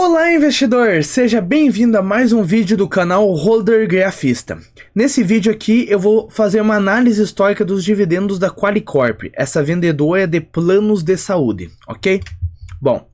Olá, investidor! Seja bem-vindo a mais um vídeo do canal Holder Grafista. Nesse vídeo aqui eu vou fazer uma análise histórica dos dividendos da Qualicorp, essa vendedora de planos de saúde, ok? Bom,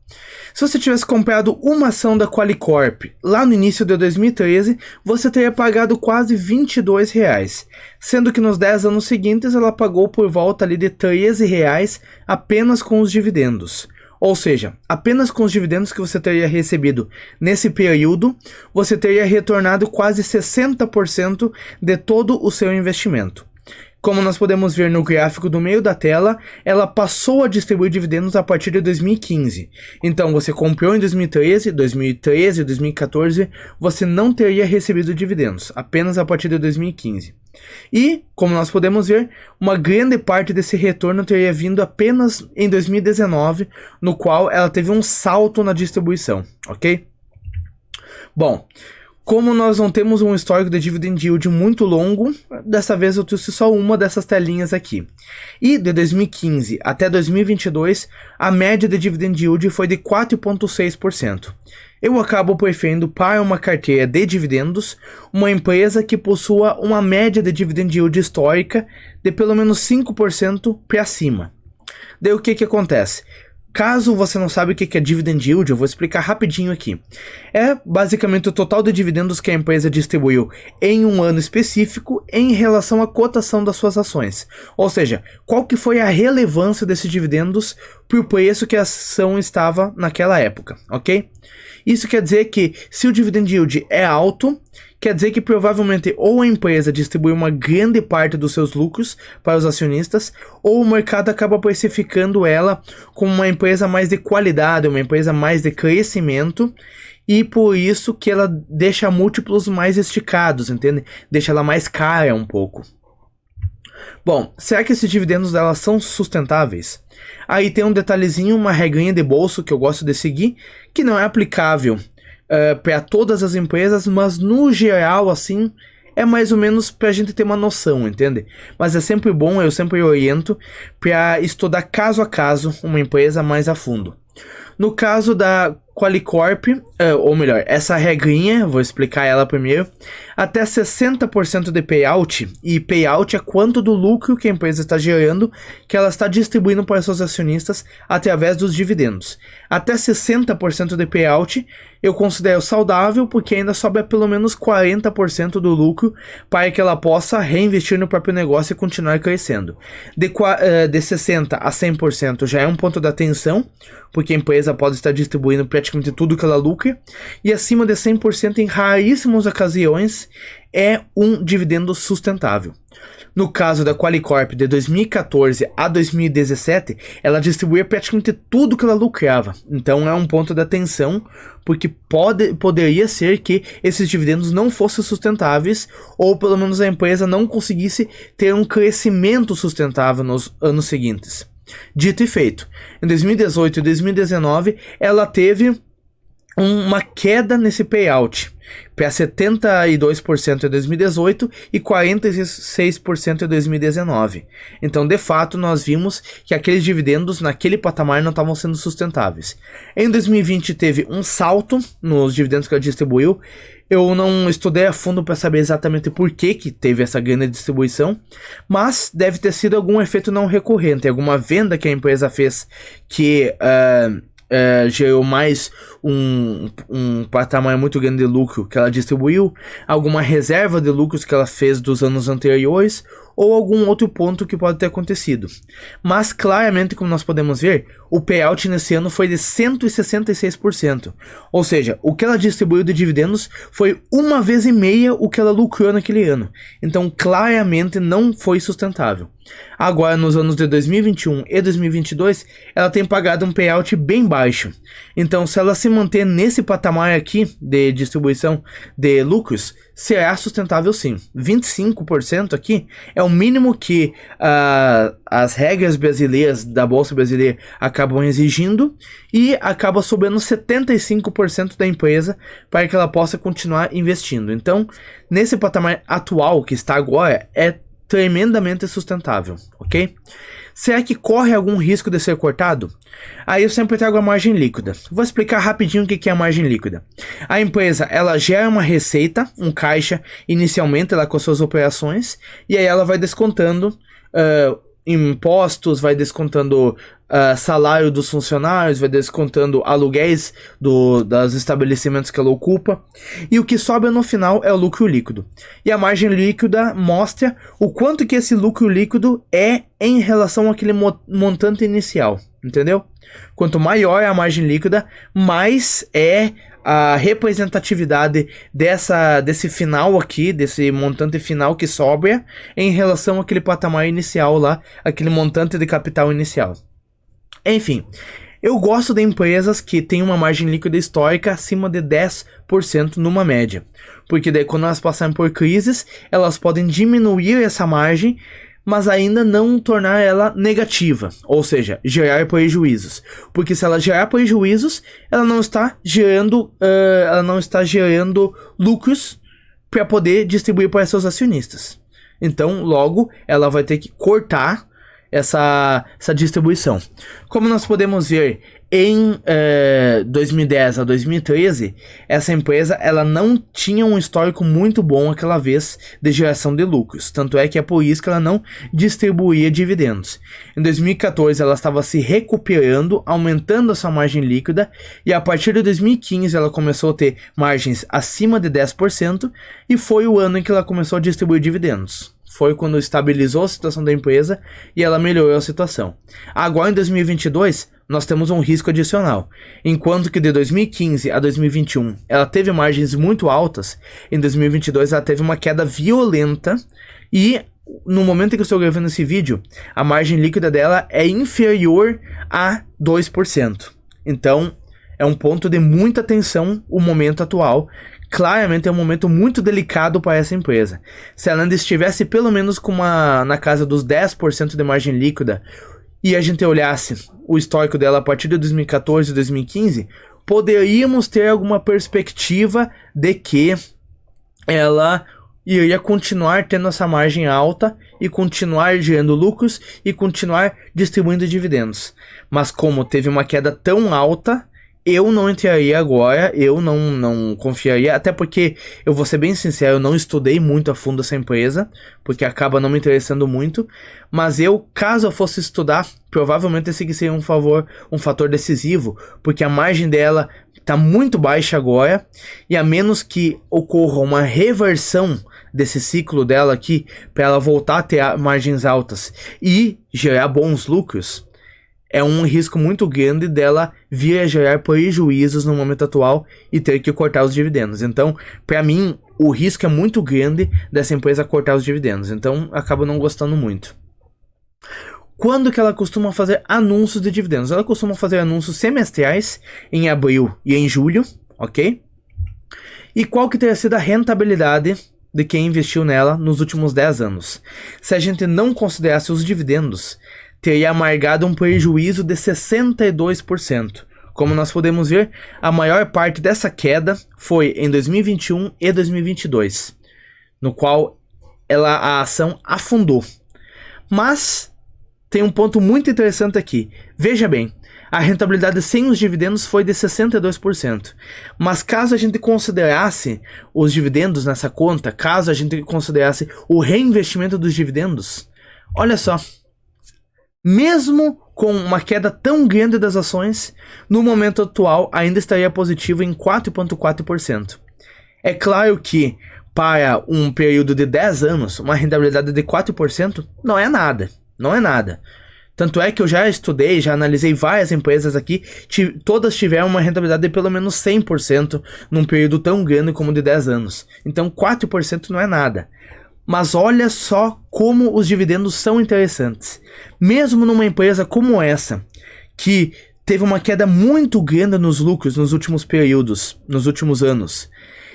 se você tivesse comprado uma ação da Qualicorp lá no início de 2013, você teria pagado quase R$22, sendo que nos 10 anos seguintes ela pagou por volta ali de R$13 apenas com os dividendos. Ou seja, apenas com os dividendos que você teria recebido nesse período, você teria retornado quase 60% de todo o seu investimento. Como nós podemos ver no gráfico do meio da tela, ela passou a distribuir dividendos a partir de 2015. Então, você comprou em 2013, 2014, você não teria recebido dividendos, apenas a partir de 2015. E, como nós podemos ver, uma grande parte desse retorno teria vindo apenas em 2019, no qual ela teve um salto na distribuição, ok? Bom, como nós não temos um histórico de dividend yield muito longo, dessa vez eu trouxe só uma dessas telinhas aqui. E de 2015 até 2022, a média de dividend yield foi de 4,6%. Eu acabo preferindo para uma carteira de dividendos, uma empresa que possua uma média de dividend yield histórica de pelo menos 5% para cima. Daí o que acontece? Caso você não sabe o que é dividend yield, eu vou explicar rapidinho aqui. É basicamente o total de dividendos que a empresa distribuiu em um ano específico em relação à cotação das suas ações. Ou seja, qual que foi a relevância desses dividendos para o preço que a ação estava naquela época, ok? Isso quer dizer que se o dividend yield é alto, quer dizer que provavelmente ou a empresa distribui uma grande parte dos seus lucros para os acionistas, ou o mercado acaba precificando ela como uma empresa mais de qualidade, uma empresa mais de crescimento, e por isso que ela deixa múltiplos mais esticados, entende? Deixa ela mais cara um pouco. Bom, será que esses dividendos dela são sustentáveis? Aí tem um detalhezinho, uma regrinha de bolso que eu gosto de seguir, que não é aplicável para todas as empresas, mas no geral, assim, é mais ou menos para a gente ter uma noção, entende? Mas é sempre bom, eu sempre oriento para estudar caso a caso uma empresa mais a fundo. No caso da Qualicorp, ou melhor, essa regrinha, vou explicar ela primeiro, até 60% de payout, e payout é quanto do lucro que a empresa está gerando, que ela está distribuindo para seus acionistas através dos dividendos. Até 60% de payout eu considero saudável, porque ainda sobra pelo menos 40% do lucro para que ela possa reinvestir no próprio negócio e continuar crescendo. De 60% a 100% já é um ponto de atenção, porque a empresa pode estar distribuindo praticamente tudo que ela lucra, e acima de 100% em raríssimas ocasiões é um dividendo sustentável. No caso da Qualicorp de 2014 a 2017, ela distribuía praticamente tudo que ela lucrava. Então é um ponto de atenção, porque poderia ser que esses dividendos não fossem sustentáveis, ou pelo menos a empresa não conseguisse ter um crescimento sustentável nos anos seguintes. Dito e feito, em 2018 e 2019 ela teve uma queda nesse payout para 72% em 2018 e 46% em 2019. Então, de fato, nós vimos que aqueles dividendos naquele patamar não estavam sendo sustentáveis. Em 2020 teve um salto nos dividendos que ela distribuiu. Eu não estudei a fundo para saber exatamente por que teve essa grande distribuição, mas deve ter sido algum efeito não recorrente, alguma venda que a empresa fez que gerou mais um patamar muito grande de lucro que ela distribuiu, alguma reserva de lucros que ela fez dos anos anteriores, ou algum outro ponto que pode ter acontecido. Mas claramente, como nós podemos ver, o payout nesse ano foi de 166%. Ou seja, o que ela distribuiu de dividendos foi 1,5 vezes o que ela lucrou naquele ano. Então, claramente não foi sustentável. Agora, nos anos de 2021 e 2022, ela tem pagado um payout bem baixo. Então, se ela se manter nesse patamar aqui de distribuição de lucros, será sustentável sim. 25% aqui é o mínimo que as regras brasileiras da Bolsa Brasileira acabam exigindo, e acaba sobrando 75% da empresa para que ela possa continuar investindo. Então, nesse patamar atual que está agora, é tremendamente sustentável, ok? Será que corre algum risco de ser cortado? Aí eu sempre trago a margem líquida. Vou explicar rapidinho o que é a margem líquida. A empresa, ela gera uma receita, um caixa, inicialmente ela com as suas operações, e aí ela vai descontando impostos, vai descontando salário dos funcionários, vai descontando aluguéis dos estabelecimentos que ela ocupa, e o que sobra no final é o lucro líquido. E a margem líquida mostra o quanto que esse lucro líquido é em relação àquele montante inicial, entendeu? Quanto maior é a margem líquida, mais é a representatividade desse final aqui, desse montante final que sobra em relação àquele patamar inicial lá, aquele montante de capital inicial. Enfim, eu gosto de empresas que têm uma margem líquida histórica acima de 10% numa média, porque daí quando elas passarem por crises, elas podem diminuir essa margem, mas ainda não tornar ela negativa, ou seja, gerar prejuízos. Porque se ela gerar prejuízos, ela não está gerando lucros para poder distribuir para seus acionistas. Então, logo, ela vai ter que cortar essa distribuição. Como nós podemos ver, em 2010 a 2013, essa empresa ela não tinha um histórico muito bom aquela vez de geração de lucros. Tanto é que é por isso que ela não distribuía dividendos. Em 2014 ela estava se recuperando, aumentando a sua margem líquida, e a partir de 2015 ela começou a ter margens acima de 10%, e foi o ano em que ela começou a distribuir dividendos. Foi quando estabilizou a situação da empresa e ela melhorou a situação. Agora em 2022, nós temos um risco adicional. Enquanto que de 2015 a 2021 ela teve margens muito altas, em 2022 ela teve uma queda violenta e no momento em que eu estou gravando esse vídeo, a margem líquida dela é inferior a 2%. Então, é um ponto de muita atenção o momento atual. Claramente é um momento muito delicado para essa empresa. Se ela ainda estivesse pelo menos na casa dos 10% de margem líquida e a gente olhasse o histórico dela a partir de 2014 e 2015, poderíamos ter alguma perspectiva de que ela iria continuar tendo essa margem alta e continuar gerando lucros e continuar distribuindo dividendos. Mas como teve uma queda tão alta, eu não entraria agora, eu não confiaria, até porque, eu vou ser bem sincero, eu não estudei muito a fundo essa empresa, porque acaba não me interessando muito, mas caso eu fosse estudar, provavelmente esse seria um fator decisivo, porque a margem dela está muito baixa agora, e a menos que ocorra uma reversão desse ciclo dela aqui, para ela voltar a ter margens altas e gerar bons lucros, é um risco muito grande dela vir a gerar prejuízos no momento atual e ter que cortar os dividendos. Então, para mim, o risco é muito grande dessa empresa cortar os dividendos. Então, acabo não gostando muito. Quando que ela costuma fazer anúncios de dividendos? Ela costuma fazer anúncios semestrais em abril e em julho, ok? E qual que teria sido a rentabilidade de quem investiu nela nos últimos 10 anos? Se a gente não considerasse os dividendos, teria amargado um prejuízo de 62%. Como nós podemos ver, a maior parte dessa queda foi em 2021 e 2022, no qual a ação afundou. Mas tem um ponto muito interessante aqui. Veja bem, a rentabilidade sem os dividendos foi de 62%. Mas caso a gente considerasse os dividendos nessa conta, caso a gente considerasse o reinvestimento dos dividendos, olha só. Mesmo com uma queda tão grande das ações, no momento atual ainda estaria positivo em 4,4%. É claro que, para um período de 10 anos, uma rentabilidade de 4% não é nada. Não é nada. Tanto é que eu já estudei, já analisei várias empresas aqui, todas tiveram uma rentabilidade de pelo menos 100% num período tão grande como de 10 anos. Então 4% não é nada. Mas olha só como os dividendos são interessantes. Mesmo numa empresa como essa, que teve uma queda muito grande nos lucros nos últimos períodos, nos últimos anos,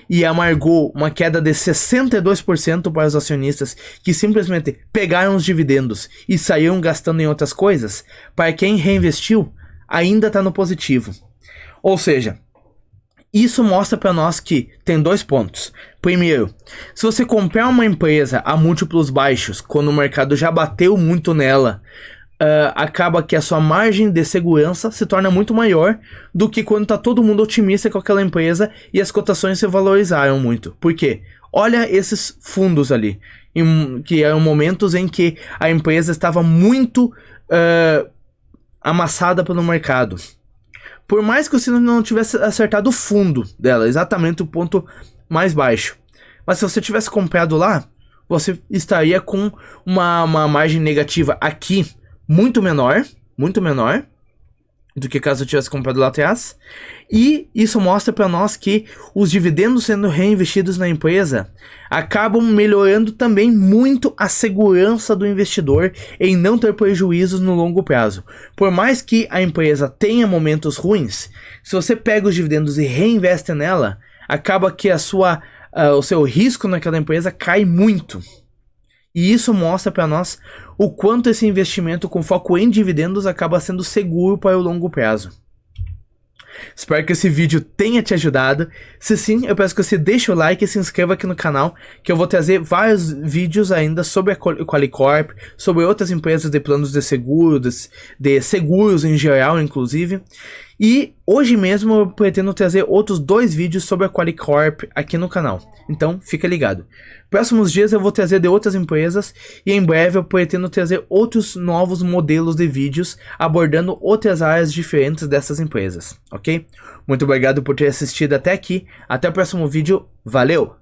e amargou uma queda de 62% para os acionistas que simplesmente pegaram os dividendos e saíram gastando em outras coisas, para quem reinvestiu, ainda está no positivo. Ou seja, isso mostra para nós que tem 2 pontos. Primeiro, se você comprar uma empresa a múltiplos baixos, quando o mercado já bateu muito nela, acaba que a sua margem de segurança se torna muito maior do que quando tá todo mundo otimista com aquela empresa e as cotações se valorizaram muito. Por quê? Olha esses fundos ali, que eram momentos em que a empresa estava muito amassada pelo mercado. Por mais que você não tivesse acertado o fundo dela, exatamente o ponto mais baixo, mas se você tivesse comprado lá, você estaria com uma margem negativa aqui muito menor do que caso eu tivesse comprado lá atrás. E isso mostra para nós que os dividendos sendo reinvestidos na empresa acabam melhorando também muito a segurança do investidor em não ter prejuízos no longo prazo. Por mais que a empresa tenha momentos ruins, se você pega os dividendos e reinveste nela, acaba que o seu risco naquela empresa cai muito. E isso mostra para nós o quanto esse investimento com foco em dividendos acaba sendo seguro para o longo prazo. Espero que esse vídeo tenha te ajudado. Se sim, eu peço que você deixe o like e se inscreva aqui no canal, que eu vou trazer vários vídeos ainda sobre a Qualicorp, sobre outras empresas de planos de seguro, de seguros em geral, inclusive. E hoje mesmo eu pretendo trazer outros 2 vídeos sobre a Qualicorp aqui no canal. Então, fica ligado. Próximos dias eu vou trazer de outras empresas e em breve eu pretendo trazer outros novos modelos de vídeos abordando outras áreas diferentes dessas empresas, ok? Muito obrigado por ter assistido até aqui. Até o próximo vídeo. Valeu!